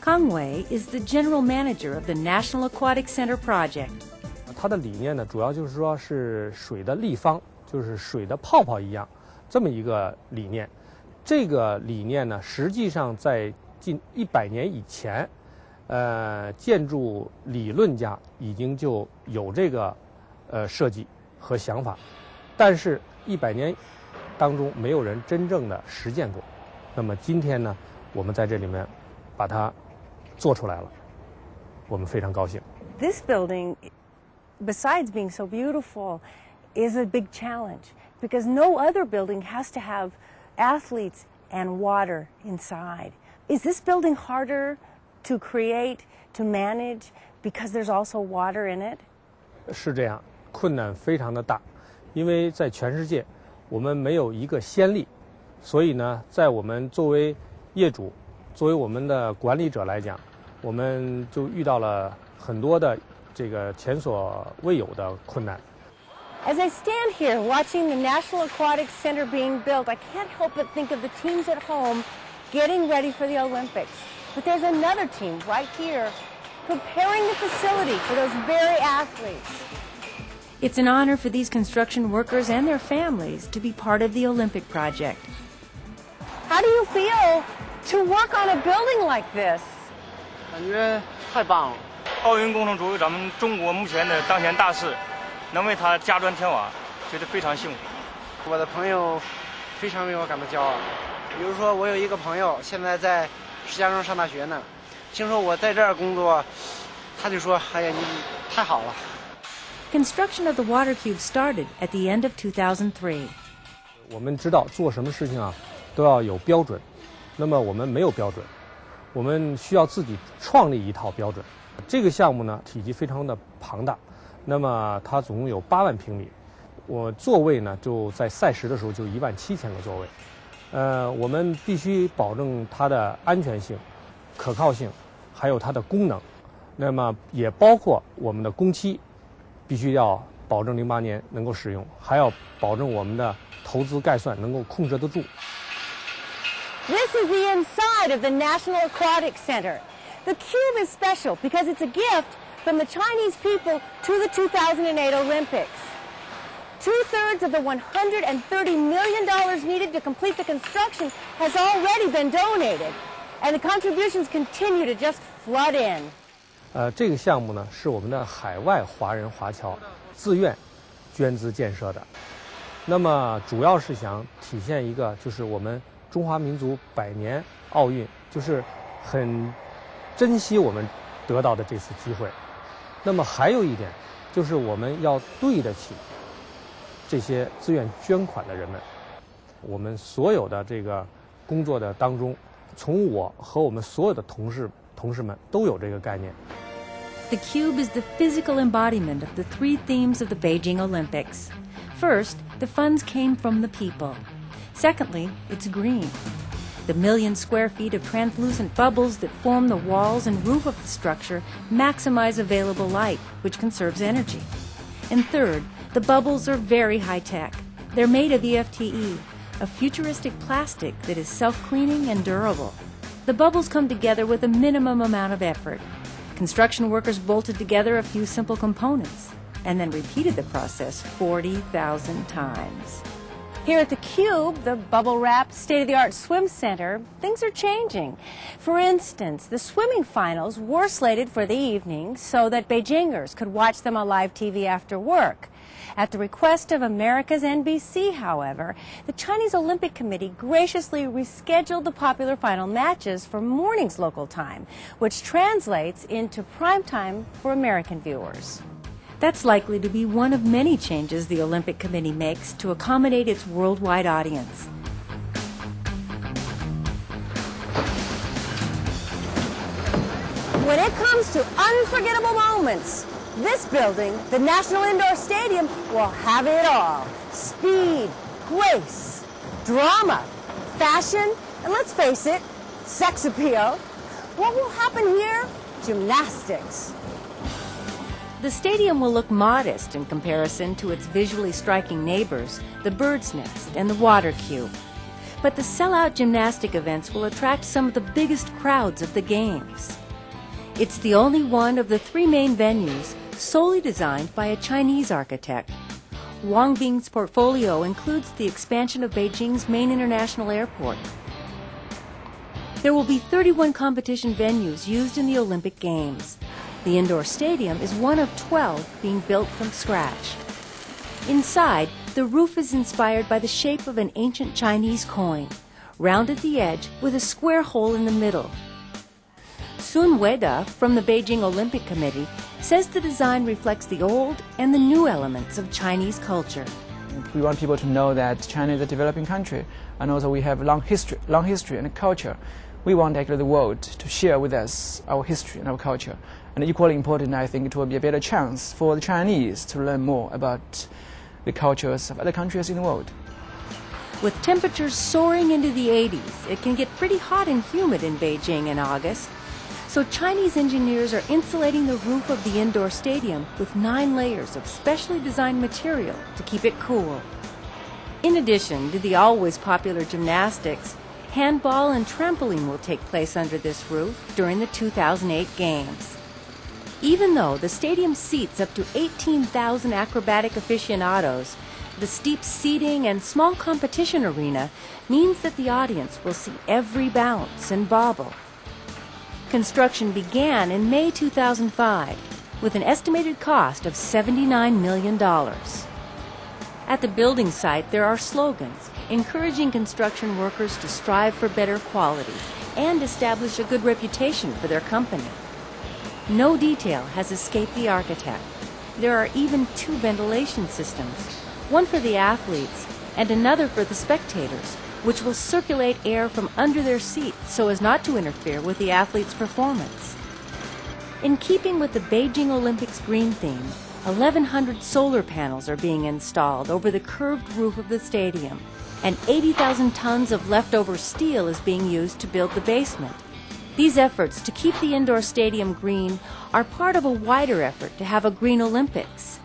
Kang Wei is the general manager of the National Aquatic Center project. 它的理念呢，主要就是说是水的立方，就是水的泡泡一样，这么一个理念。这个理念呢，实际上在近100年以前，建筑理论家已经就有这个设计和想法，但是100年当中没有人真正的实践过。那么今天呢，我们在这里面把它做出来了，我们非常高兴。This building, besides being so beautiful, is a big challenge because no other building has to have athletes and water inside. Is this building harder to create, to manage, because there's also water in it? 是这样，困难非常的大，因为在全世界我们没有一个先例，所以呢，在我们作为业主，作为我们的管理者来讲，我们就遇到了很多的这个前所未有的困难。As I stand here watching the National Aquatic Center being built, I can't help but think of the teams at home getting ready for the Olympics. But there's another team right here preparing the facility for those very athletes. It's an honor for these construction workers and their families to be part of the Olympic project. How do you feel to work on a building like this? 感觉太棒了！奥运工程作为咱们中国目前的当前大事，能为它加砖添瓦，觉得非常幸福。我的朋友非常为我感到骄傲。比如说，我有一个朋友现在在石家庄上大学呢，听说我在这儿工作，他就说：“哎呀，你太好了。” Construction of the water cube started at the end of 2003. 我们知道做什么事情啊，都要有标准。那么我们没有标准，我们需要自己创立一套标准。这个项目呢，体积非常的庞大，那么它总共有8万平米。我座位呢，就在赛时的时候就17000个座位。我们必须保证它的安全性、可靠性，还有它的功能。那么也包括我们的工期，必须要保证08年能够使用，还要保证我们的投资概算能够控制得住。This is the inside of the National Aquatic Center. The cube is special because it's a gift from the Chinese people to the 2008 Olympics. 2/3 of the $130 million needed to complete the construction has already been donated, and the contributions continue to just flood in. 这个项目呢，是我们的海外华人华侨自愿捐资建设的。那么主要是想体现一个，就是我们中华民族100年奥运，就是很珍惜我们得到的这次机会。那么还有一点，就是我们要对得起这些自愿捐款的人们。我们所有的这个工作的当中，从我和我们所有的同事们都有这个概念。The cube is the physical embodiment of the 3 themes of the Beijing Olympics. First, the funds came from the people. Secondly, it's green. The 1,000,000 square feet of translucent bubbles that form the walls and roof of the structure maximize available light, which conserves energy. And third, the bubbles are very high-tech. They're made of EFTE, a futuristic plastic that is self-cleaning and durable. The bubbles come together with a minimum amount of effort. Construction workers bolted together a few simple components and then repeated the process 40,000 times. Here at the Cube, the bubble-wrapped, state-of-the-art swim center, things are changing. For instance, the swimming finals were slated for the evening so that Beijingers could watch them on live TV after work. At the request of America's NBC, however, the Chinese Olympic Committee graciously rescheduled the popular final matches for morning's local time, which translates into prime time for American viewers. That's likely to be one of many changes the Olympic Committee makes to accommodate its worldwide audience. When it comes to unforgettable moments, this building, the National Indoor Stadium, will have it all. Speed, grace, drama, fashion, and let's face it, sex appeal. What will happen here? Gymnastics. The stadium will look modest in comparison to its visually striking neighbors, the Bird's Nest and the Water Cube. But the sellout gymnastic events will attract some of the biggest crowds of the Games. It's the only one of the three main venues solely designed by a Chinese architect. Wang Bing's portfolio includes the expansion of Beijing's main international airport. There will be 31 competition venues used in the Olympic Games. The indoor stadium is one of 12 being built from scratch. Inside, the roof is inspired by the shape of an ancient Chinese coin, round at the edge with a square hole in the middle. Sun Weida from the Beijing Olympic Committee says the design reflects the old and the new elements of Chinese culture. We want people to know that China is a developing country, and also we have long history and culture. We want actually the world to share with us our history and our culture. And equally important, I think it will be a better chance for the Chinese to learn more about the cultures of other countries in the world. With temperatures soaring into the 80s, it can get pretty hot and humid in Beijing in August. So Chinese engineers are insulating the roof of the indoor stadium with 9 layers of specially designed material to keep it cool. In addition to the always popular gymnastics, handball and trampoline will take place under this roof during the 2008 Games. Even though the stadium seats up to 18,000 acrobatic aficionados, the steep seating and small competition arena means that the audience will see every bounce and bobble. Construction began in May 2005 with an estimated cost of $79 million. At the building site, there are slogans encouraging construction workers to strive for better quality and establish a good reputation for their company. No detail has escaped the architect. There are even 2 ventilation systems, one for the athletes and another for the spectators, which will circulate air from under their seats so as not to interfere with the athletes' performance. In keeping with the Beijing Olympics green theme, 1,100 solar panels are being installed over the curved roof of the stadium, and 80,000 tons of leftover steel is being used to build the basement. These efforts to keep the indoor stadium green are part of a wider effort to have a green Olympics.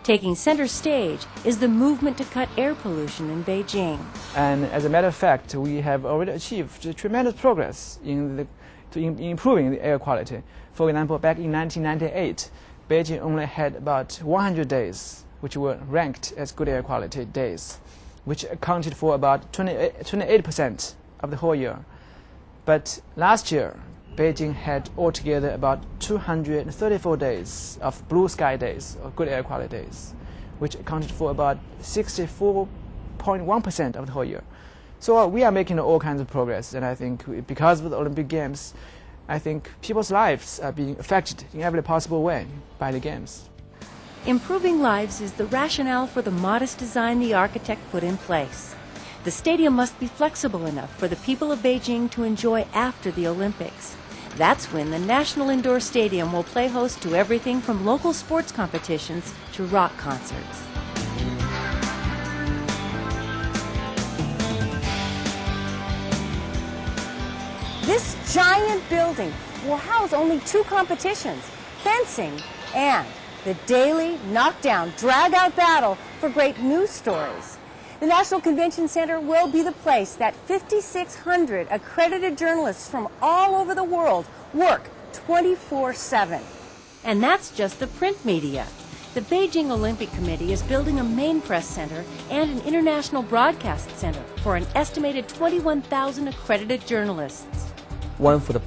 Taking center stage is the movement to cut air pollution in Beijing. And as a matter of fact, we have already achieved tremendous progress in improving the air quality. For example, back in 1998, Beijing only had about 100 days which were ranked as good air quality days, which accounted for about 28% of the whole year. But last year, Beijing had altogether about 234 days of blue sky days, or good air quality days, which accounted for about 64.1% of the whole year. So we are making all kinds of progress, and I think because of the Olympic Games, I think people's lives are being affected in every possible way by the Games. Improving lives is the rationale for the modest design the architect put in place. The stadium must be flexible enough for the people of Beijing to enjoy after the Olympics. That's when the National Indoor Stadium will play host to everything from local sports competitions to rock concerts. This giant building will house only 2 competitions, fencing and the daily knockdown, drag-out battle for great news stories. The National Convention Center will be the place that 5,600 accredited journalists from all over the world work 24/7. And that's just the print media. The Beijing Olympic Committee is building a main press center and an international broadcast center for an estimated 21,000 accredited journalists. One for the